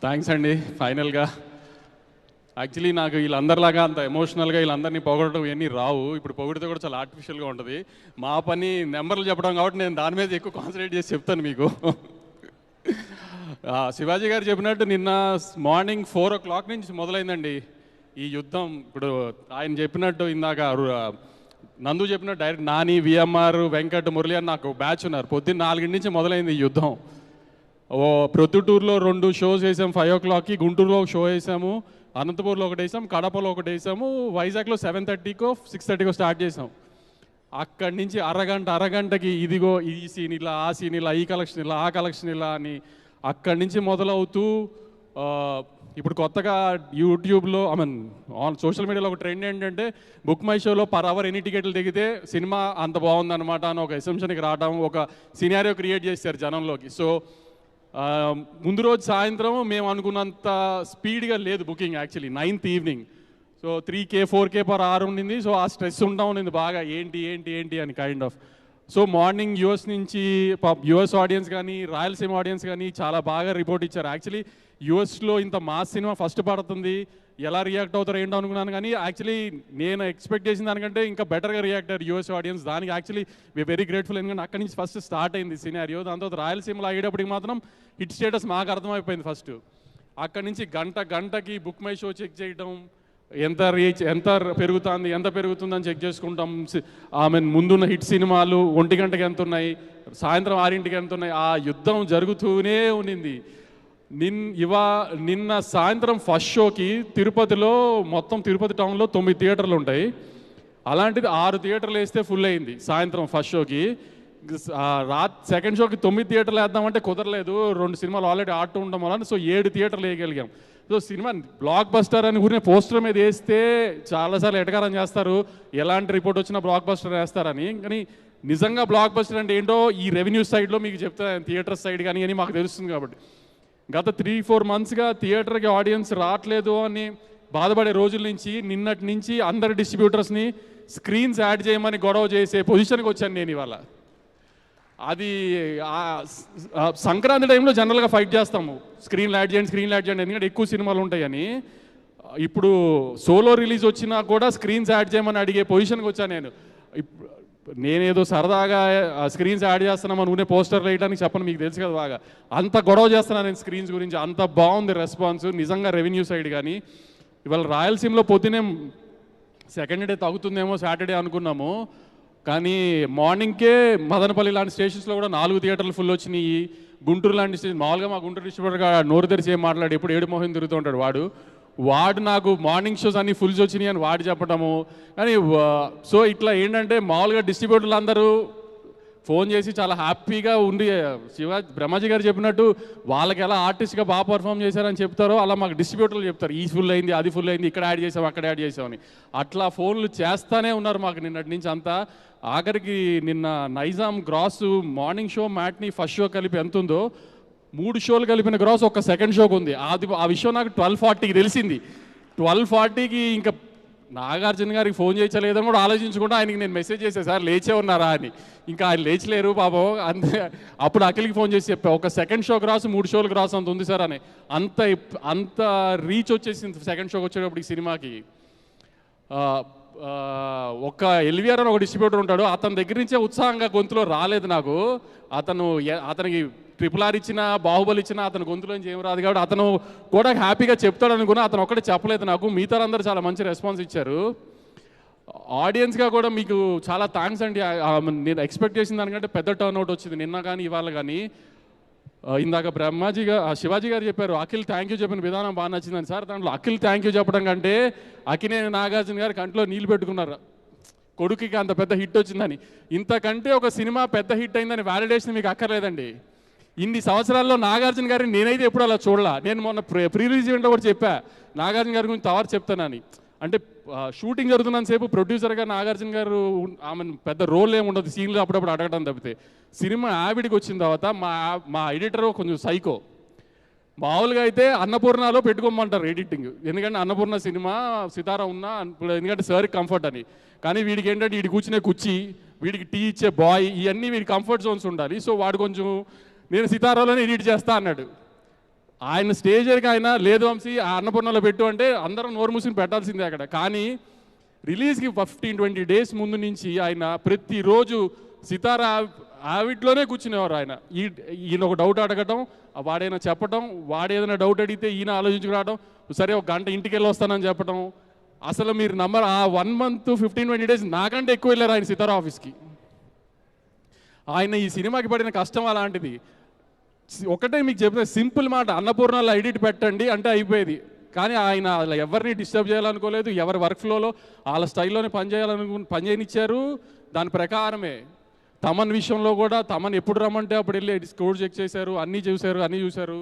Thanks అండి. ఫైనల్గా actually నాకు వీళ్ళందరిలాగా అంత ఎమోషనల్గా వీళ్ళందరినీ పొగడటం ఇవన్నీ రావు. ఇప్పుడు పొగిడితే కూడా చాలా ఆర్టిఫిషియల్గా ఉంటుంది. మా పని నెంబర్లు చెప్పడం కాబట్టి నేను దాని మీద ఎక్కువ కాన్సన్ట్రేట్ చేసి చెప్తాను మీకు. శివాజీ గారు చెప్పినట్టు నిన్న మార్నింగ్ 4 o'clock నుంచి మొదలైందండి ఈ యుద్ధం. ఇప్పుడు ఆయన చెప్పినట్టు ఇందాక నందు చెప్పినట్టు డైరెక్ట్ నాని, విఎంఆర్, వెంకట్, మురళి అని నాకు బ్యాచ్ ఉన్నారు. పొద్దున్న 4 నుంచి మొదలైంది ఈ యుద్ధం. ప్రొద్దుటూరులో 2 షోస్ వేసాము 5 o'clockకి, గుంటూరులో ఒక షో వేసాము, అనంతపూర్లో ఒకటి వేసాం, కడపలో ఒకటి వేసాము, వైజాగ్లో 7:30కో 6:30కో స్టార్ట్ చేసాం. అక్కడి నుంచి అరగంటకి ఇదిగో ఈ సీన్ ఇలా, ఆ సీన్ ఇలా, ఈ కలెక్షన్ ఇలా, ఆ కలెక్షన్ ఇలా అని అక్కడి నుంచి మొదలవుతూ ఇప్పుడు కొత్తగా యూట్యూబ్లో ఆన్ సోషల్ మీడియాలో ఒక ట్రెండ్ ఏంటంటే బుక్ మై షోలో పర్ అవర్ ఎన్ని టికెట్లు దిగితే సినిమా అంత బాగుందన్నమాట అని ఒక ఎసెంప్షన్కి రావడం, ఒక సినారియో క్రియేట్ చేశారు జనంలోకి. సో ముందు రోజు సాయంత్రం మేము అనుకున్నంత స్పీడ్గా లేదు booking. Actually 9th evening. So 3K 4K per hour ఉండింది. సో ఆ స్ట్రెస్ ఉంటా ఉండింది బాగా, ఏంటి అని kind of. So morning US నుంచి యూఎస్ ఆడియన్స్ కానీ రాయలసీమ ఆడియన్స్ కానీ చాలా బాగా రిపోర్ట్ ఇచ్చారు. యాక్చువల్లీ యూఎస్లో ఇంత మాస్ సినిమా ఫస్ట్ పడుతుంది, ఎలా రియాక్ట్ అవుతారో ఏంటో అనుకున్నాను. కానీ యాక్చువల్లీ నేను ఎక్స్పెక్ట్ చేసిన దానికంటే ఇంకా బెటర్గా రియాక్ట్ అయ్యారు యూఎస్ ఆడియన్స్. దానికి యాక్చువల్లీ వెరీ గ్రేట్ఫుల్. ఎందుకంటే అక్కడి నుంచి ఫస్ట్ స్టార్ట్ అయింది సినారియో. దాని తర్వాత రాయలసీమలో అయ్యేటప్పటికి మాత్రం హిట్ స్టేటస్ మాకు అర్థమైపోయింది ఫస్ట్. అక్కడి నుంచి గంటకి బుక్ మై షో చెక్ చేయడం, ఎంత రీచ్ ఎంత పెరుగుతుందని చెక్ చేసుకుంటాం. ముందున్న హిట్ సినిమాలు 1 గంటకి ఎంత ఉన్నాయి, సాయంత్రం 6ంటికి ఎంత ఉన్నాయి. ఆ యుద్ధం జరుగుతూనే ఉన్నింది. నిన్న సాయంత్రం ఫస్ట్ షోకి తిరుపతిలో మొత్తం తిరుపతి టౌన్లో 9 థియేటర్లు ఉంటాయి. అలాంటిది 6 థియేటర్లు వేస్తే ఫుల్ అయింది సాయంత్రం ఫస్ట్ షోకి. సెకండ్ షోకి 9 థియేటర్లు వేద్దామంటే కుదరలేదు, 2 సినిమాలు ఆల్రెడీ ఆడుతూ ఉండడం వల్ల. సో 7 థియేటర్లు వేయగలిగాం. సో సినిమా బ్లాక్ బస్టర్ అని ఊరినే పోస్టర్ మీద వేస్తే చాలాసార్లు ఎటకారం చేస్తారు, ఎలాంటి రిపోర్ట్ వచ్చినా బ్లాక్ బస్టర్ వేస్తారని. కానీ నిజంగా బ్లాక్ బస్టర్ అంటే ఏంటో ఈ రెవెన్యూ సైడ్లో మీకు చెప్తాను, థియేటర్ సైడ్ కానీ అని మాకు తెలుస్తుంది. కాబట్టి గత 3-4 monthsగా థియేటర్కి ఆడియన్స్ రావట్లేదు అని బాధపడే రోజుల నుంచి నిన్నటి నుంచి అందరి డిస్ట్రిబ్యూటర్స్ని స్క్రీన్స్ యాడ్ చేయమని గొడవ చేసే పొజిషన్కి వచ్చాను నేను ఇవాళ. అది సంక్రాంతి టైంలో జనరల్గా ఫైట్ చేస్తాము, స్క్రీన్ యాడ్ చేయండి ఎందుకంటే ఎక్కువ సినిమాలు ఉంటాయని. ఇప్పుడు సోలో రిలీజ్ వచ్చినా కూడా స్క్రీన్స్ యాడ్ చేయమని అడిగే పొజిషన్కి వచ్చాను నేను. నేనేదో సరదాగా స్క్రీన్స్ యాడ్ చేస్తున్నామని ఊనే పోస్టర్లు వేయడానికి చెప్పను, మీకు తెలుసు కదా బాగా. అంత గొడవ చేస్తున్నాను నేను స్క్రీన్స్ గురించి. అంత బాగుంది రెస్పాన్స్ నిజంగా రెవెన్యూ సైడ్. కానీ ఇవాళ రాయలసీమలో పొద్దునే సెకండ్ డే తగ్గుతుందేమో సాటర్డే అనుకున్నాము, కానీ మార్నింగ్కే మదనపల్లి లాంటి స్టేషన్స్లో కూడా 4 థియేటర్లు ఫుల్ వచ్చినాయి. గుంటూరు లాంటి స్టేషన్ మామూలుగా మా గుంటూరు డిస్ట్రిబ్యూటర్గా నోరు తెరిచి ఏం మాట్లాడి ఎప్పుడు ఏడు మోహన్ తిరుగుతూ ఉంటాడు వాడు నాకు మార్నింగ్ షోస్ అన్ని ఫుల్స్ వచ్చినాయి అని వాడు చెప్పటము. కానీ సో ఇట్లా ఏంటంటే మామూలుగా డిస్ట్రిబ్యూటర్లు అందరూ ఫోన్ చేసి చాలా హ్యాపీగా ఉండి బ్రహ్మాజీ గారు చెప్పినట్టు వాళ్ళకి ఎలా ఆర్టిస్ట్గా బాగా పర్ఫామ్ చేశారని చెప్తారో అలా మాకు డిస్ట్రిబ్యూటర్లు చెప్తారు, ఈ ఫుల్ అయింది, అది ఫుల్ అయింది, ఇక్కడ యాడ్ చేసాం, అక్కడ యాడ్ చేసామని. అట్లా ఫోన్లు చేస్తూనే ఉన్నారు మాకు నిన్నటి నుంచి అంతా. ఆఖరికి నిన్న Nizam gross morning show matinee first show కలిపి ఎంత ఉందో 3 షోలు కలిపిన గ్రాస్ ఒక సెకండ్ షోకి ఉంది. ఆ విషయం నాకు 12:40కి తెలిసింది. 12:40కి ఇంకా నాగార్జున గారికి ఫోన్ చేయలేదని కూడా ఆలోచించుకుంటూ ఆయనకి నేను మెసేజ్ చేశాను, సార్ లేచే ఉన్నారా అని. ఇంకా ఆయన లేచలేరు పాపం. అంతే అప్పుడు అఖిల్కి ఫోన్ చేసి చెప్పా, ఒక సెకండ్ షో గ్రాస్ 3 షోలు గ్రాస్ అంత ఉంది సార్ అని. అంత రీచ్ వచ్చేసింది సెకండ్ షోకి వచ్చేటప్పటికి సినిమాకి. ఒక ఎల్విఆర్ అని ఒక డిస్ట్రిబ్యూటర్ ఉంటాడు, అతని దగ్గర నుంచే ఉత్సాహంగా గొంతులో రాలేదు నాకు. అతనికి RRR ఇచ్చినా బాహుబలి ఇచ్చినా అతని గొంతులోంచి ఏం రాదు కాబట్టి అతను కూడా హ్యాపీగా చెప్తాడు అనుకున్నా. అతను ఒక్కడే చెప్పలేదు నాకు, మిగతా అందరూ చాలా మంచి రెస్పాన్స్ ఇచ్చారు. ఆడియన్స్గా కూడా మీకు చాలా థ్యాంక్స్ అండి. నేను ఎక్స్పెక్ట్ చేసిన దానికంటే పెద్ద టర్న్అవుట్ వచ్చింది నిన్న కానీ ఇవాళ కానీ. ఇందాక శివాజీ గారు చెప్పారు అఖిల్ థ్యాంక్ యూ చెప్పిన విధానం బాగా నచ్చిందని. సార్ దాంట్లో అఖిల్ థ్యాంక్ యూ చెప్పడం కంటే అఖినేని నాగార్జున గారు కంట్లో నీళ్ళు పెట్టుకున్నారు, కొడుకుకి అంత పెద్ద హిట్ వచ్చిందని. ఇంతకంటే ఒక సినిమా పెద్ద హిట్ అయిందని వ్యాలిడేషన్ మీకు అక్కర్లేదండి. ఇన్ని సంవత్సరాల్లో నాగార్జున గారిని నేనైతే ఎప్పుడు అలా చూడలా. నేను మొన్న ప్రీ రిలీజ్ ఈవెంట్లో కూడా చెప్పా నాగార్జున గారి గురించి తవరు చెప్తానని. అంటే షూటింగ్ జరుగుతున్నంతసేపు ప్రొడ్యూసర్గా నాగార్జున గారు ఆమె పెద్ద రోల్ ఏమి ఉండదు, సీన్లు అప్పుడప్పుడు అడగడం తప్పితే. సినిమా యావిడికి వచ్చిన తర్వాత మా ఎడిటర్ కొంచెం సైకో. మామూలుగా అయితే అన్నపూర్ణలో పెట్టుకోమంటారు ఎడిటింగ్, ఎందుకంటే అన్నపూర్ణ సినిమా సితారా ఉన్నా ఎందుకంటే సార్కి కంఫర్ట్ అని. కానీ వీడికి ఏంటంటే వీడికి కూర్చునే కుర్చీ, వీడికి టీ ఇచ్చే బాయ్, ఇవన్నీ వీడికి కంఫర్ట్ జోన్స్ ఉండాలి. సో వాడు కొంచెం నేను సితారాలోనే ఎడిట్ చేస్తా అన్నాడు. ఆయన స్టేజ్ ఎరికి ఆయన లేదు వంశీ ఆ అన్నపూర్ణలో పెట్టు అంటే అందరం నోరు మూసుకుని పెట్టాల్సిందే అక్కడ. కానీ రిలీజ్కి 15-20 డేస్ ముందు నుంచి ఆయన ప్రతిరోజు సితారా ఆవిట్లోనే కూర్చునేవారు. ఆయన ఈయన ఒక డౌట్ అడగటం, వాడైనా చెప్పటం, వాడేదైనా డౌట్ అడిగితే ఈయన ఆలోచించుకురావడం, సరే ఒక గంట ఇంటికి వెళ్ళి వస్తానని చెప్పటం. అసలు మీరు నమ్మరు, ఆ 1 month 15-20 డేస్ నాకంటే ఎక్కువ వెళ్ళారు ఆయన సితారా ఆఫీస్కి. ఆయన ఈ సినిమాకి పడిన కష్టం అలాంటిది. ఒకటే మీకు చెప్తే సింపుల్ మాట, అన్నపూర్ణలో ఎడిట్ పెట్టండి అంటే అయిపోయేది. కానీ ఆయన అలా ఎవరిని డిస్టర్బ్ చేయాలనుకోలేదు, ఎవరి వర్క్ ఫ్లోలో వాళ్ళ స్టైల్లోనే పని చేయనిచ్చారు. దాని ప్రకారమే తమన్ విషయంలో కూడా తమన్ ఎప్పుడు రమ్మంటే అప్పుడు వెళ్ళి స్కోర్ చెక్ చేశారు, అన్నీ చూశారు.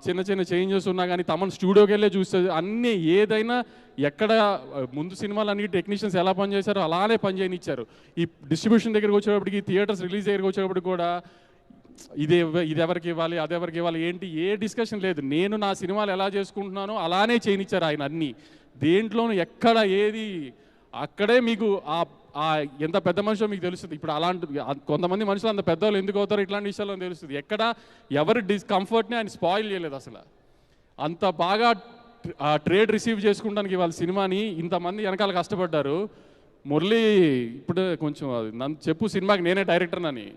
చిన్న చిన్న చేంజెస్ ఉన్నా కానీ తమన్ స్టూడియోకి వెళ్ళే చూస్తారు. అన్నీ ఏదైనా ఎక్కడ ముందు సినిమాలు అన్ని టెక్నీషియన్స్ ఎలా పనిచేశారో అలానే పని చేయనిచ్చారు. ఈ డిస్ట్రిబ్యూషన్ దగ్గరికి వచ్చేటప్పటికి, థియేటర్స్ రిలీజ్ దగ్గరికి వచ్చేటప్పటికి కూడా ఇది ఎవరికి ఇవ్వాలి, అది ఎవరికి ఇవ్వాలి ఏంటి ఏ డిస్కషన్ లేదు. నేను నా సినిమాలు ఎలా చేసుకుంటున్నానో అలానే చేయనిచ్చారు ఆయన. అన్నీ దేంట్లోనూ ఎక్కడ ఏది అక్కడే మీకు ఎంత పెద్ద మనిషో మీకు తెలుస్తుంది. ఇప్పుడు అలాంటి కొంతమంది మనుషులు అంత పెద్దవాళ్ళు ఎందుకు అవుతారో ఇట్లాంటి విషయాల్లో తెలుస్తుంది. ఎక్కడ ఎవరి డిస్కంఫర్ట్ని ఆయన స్పాయిల్ చేయలేదు. అసలు అంత బాగా ట్రేడ్ రిసీవ్ చేసుకుంటానికి వాళ్ళ సినిమాని ఇంతమంది వెనకాల కష్టపడ్డారు. మురళి ఇప్పుడు కొంచెం నన్ను చెప్పు సినిమాకి నేనే డైరెక్టర్నని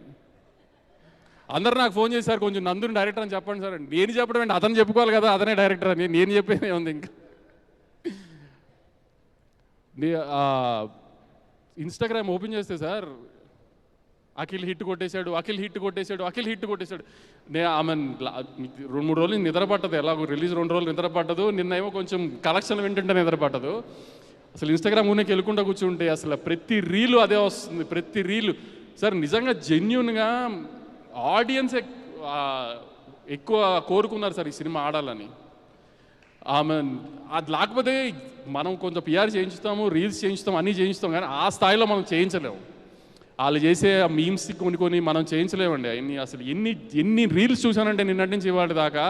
అందరూ నాకు ఫోన్ చేశారు, కొంచెం నందుని డైరెక్టర్ అని చెప్పండి సార్. నేను చెప్పడం ఏంటి, అతను చెప్పుకోవాలి కదా అతనే డైరెక్టర్ అని. నేను చెప్పేదే ఉంది. ఇంకా ఇన్స్టాగ్రామ్ ఓపెన్ చేస్తే సార్ అఖిల్ హిట్ కొట్టేశాడు. ఆమె 2-3 రోజులు నిద్ర పట్టదు. ఎలాగో రిలీజ్ 2 రోజులు నిద్ర పట్టదు. నిన్నేమో కొంచెం కలెక్షన్ వింటుంటే నిద్ర పట్టదు. అసలు ఇన్స్టాగ్రామ్ ఊరికి వెళ్ళకుండా కూర్చుంటే అసలు ప్రతి రీలు అదే వస్తుంది. ప్రతి రీలు సార్ నిజంగా జెన్యున్గా ఆడియన్స్ ఎక్కువ కోరుకున్నారు సార్ ఈ సినిమా ఆడాలని. ఆమె అది లేకపోతే మనం కొంచెం పిఆర్ చేయించుతాము, రీల్స్ చేయించుతాం, అన్నీ చేయించుతాం, కానీ ఆ స్థాయిలో మనం చేయించలేము. వాళ్ళు చేసే మీమ్స్ కొన్ని మనం చేయించలేమండి. అసలు ఎన్ని రీల్స్ చూశానంటే నిన్నటి నుంచి ఇవాళ దాకా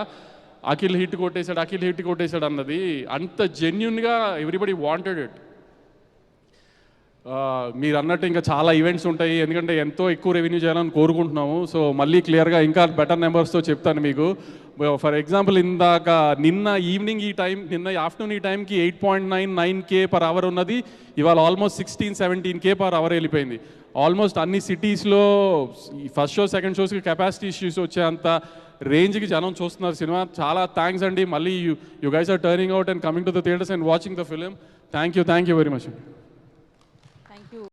అఖిల్ హిట్ కొట్టేశాడు అన్నది అంత జెన్యున్గా ఎవ్రీబడి వాంటెడ్ ఇట్. మీరు అన్నట్టు ఇంకా చాలా ఈవెంట్స్ ఉంటాయి, ఎందుకంటే ఎంతో ఎక్కువ రెవెన్యూ చేయాలని కోరుకుంటున్నాము. సో మళ్ళీ క్లియర్గా ఇంకా బెటర్ నెంబర్స్తో చెప్తాను మీకు. ఫర్ ఎగ్జాంపుల్ ఇందాక నిన్న ఆఫ్టర్నూన్ ఈ టైంకి 8.99K per hour ఉన్నది, ఇవాళ ఆల్మోస్ట్ 16-17K per hour వెళ్ళిపోయింది. ఆల్మోస్ట్ అన్ని సిటీస్లో ఫస్ట్ షో సెకండ్ షోస్కి కెపాసిటీ ఇష్యూస్ వచ్చేంత రేంజ్కి జనం చూస్తున్నారు సినిమా. చాలా థ్యాంక్స్ అండి. మళ్ళీ you guys are turning out and coming to the theatres and watching the film. Thank you very much.